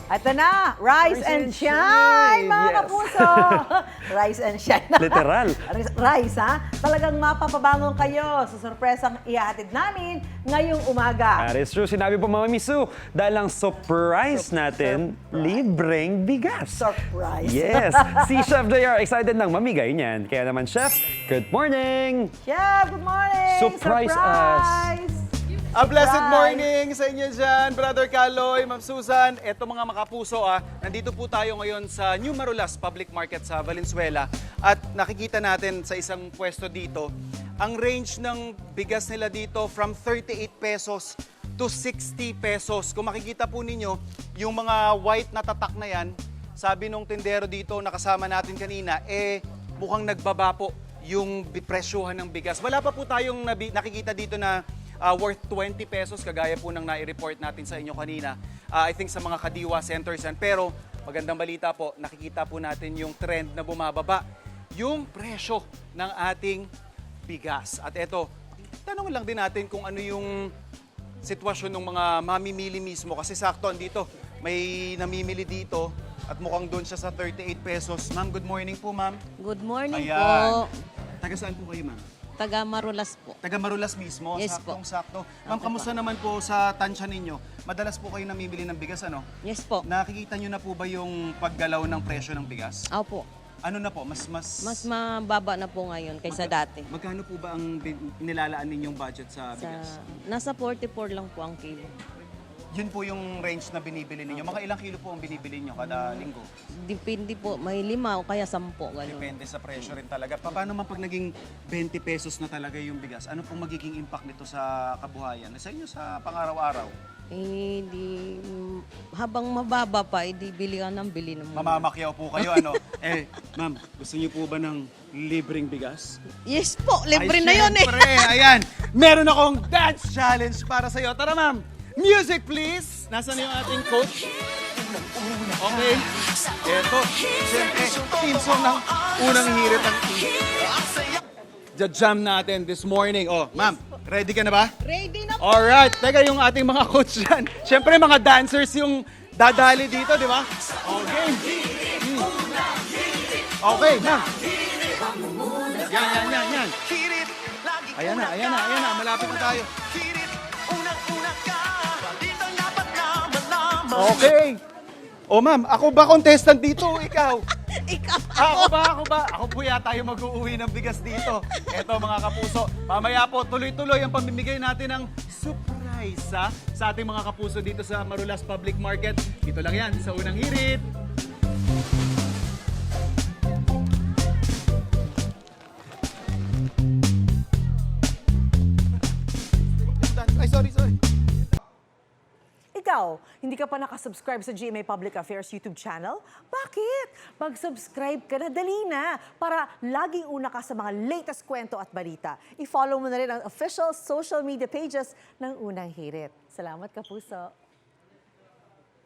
Ito na, Rise and Shine, mga yes. kapuso! Rise and Shine. Literal. Rise, ha? Talagang mapapabangon kayo sa sorpresang ihahatid namin ngayong umaga. That is true. Sinabi po Mama Misu, dahil ang surprise natin, libreng bigas. Surprise. Yes. Si Chef JR excited nang mamigay niyan. Kaya naman, Chef, good morning! Chef, good morning! Surprise us. A blessed Surprise! morning sa inyo dyan, Brother Caloy, Ma'am Susan. Eto mga makapuso, nandito po tayo ngayon sa New Marulas Public Market sa Valenzuela. At nakikita natin sa isang pwesto dito, ang range ng bigas nila dito from 38 pesos to 60 pesos. Kung makikita po ninyo, yung mga white na tatak na yan, sabi nung tindero dito na kasama natin kanina, mukhang nagbaba po yung presyohan ng bigas. Wala pa po tayong nakikita dito na worth 20 pesos, kagaya po ng nai-report natin sa inyo kanina. I think sa mga kadiwa centers yan. Pero magandang balita po, nakikita po natin yung trend na bumababa yung presyo ng ating bigas. At eto, tanong lang din natin kung ano yung sitwasyon ng mga mamimili mismo. Kasi sakto, andito, may namimili dito at mukhang doon siya sa 38 pesos. Ma'am, good morning po, ma'am. Good morning Ayan. po. Taga saan po kayo, ma'am? Taga Marulas po. Taga Marulas mismo, Yes po. saktong-sakto. Ma'am, kamusta naman po sa tansya ninyo? Madalas po kayo namimili ng bigas, ano? Yes po. Nakikita nyo na po ba yung paggalaw ng presyo ng bigas? Opo. Ano na po, mas Mas mababa na po ngayon kaysa dati. Magkano po ba ang nilalaan ninyong budget sa bigas? Nasa 44 lang po ang kilo. Yun po yung range na binibili ninyo. Mga ilang kilo po ang binibili nyo kada linggo? Depende po, may 5 o kaya 10 ganun. Depende sa presyo rin talaga. Paano man pag naging 20 pesos na talaga yung bigas? Ano pong magiging impact nito sa kabuhayan? Sa inyo sa pang-araw-araw? Habang mababa pa, bili ka ng bili naman. Mamamakyaw po kayo, ano? Ma'am, gusto niyo po ba ng libreng bigas? Yes po, libre Ay, na yun eh. syempre, ayan. Meron akong dance challenge para sa'yo. Tara, ma'am. Music, please. Nasaan yung ating coach? Okay. Eto. Siyempre, team song ng unang hirit ang jam natin this morning. Oh, ma'am, ready ka na ba? Ready na po. Alright. Teka, yung ating mga coach dyan. Siyempre, mga dancers yung dadali dito, di ba? Okay. Okay, ma'am. Yan. Ayan na. Malapit na tayo. Okay. O ma'am, ako ba contestant dito o ikaw? Ikaw. Ako ba? Ako po yata yung mag-uuwi ng bigas dito. Eto mga kapuso, mamaya po tuloy-tuloy ang pamimigay natin ng surprise sa ating mga kapuso dito sa Marulas Public Market. Dito lang yan sa unang hirit. Ay, sorry. Ikaw, hindi ka pa nakasubscribe sa GMA Public Affairs YouTube channel? Bakit? Mag-subscribe ka na, dali na, para laging una ka sa mga latest kwento at balita. I-follow mo na rin ang official social media pages ng Unang Hirit. Salamat, kapuso.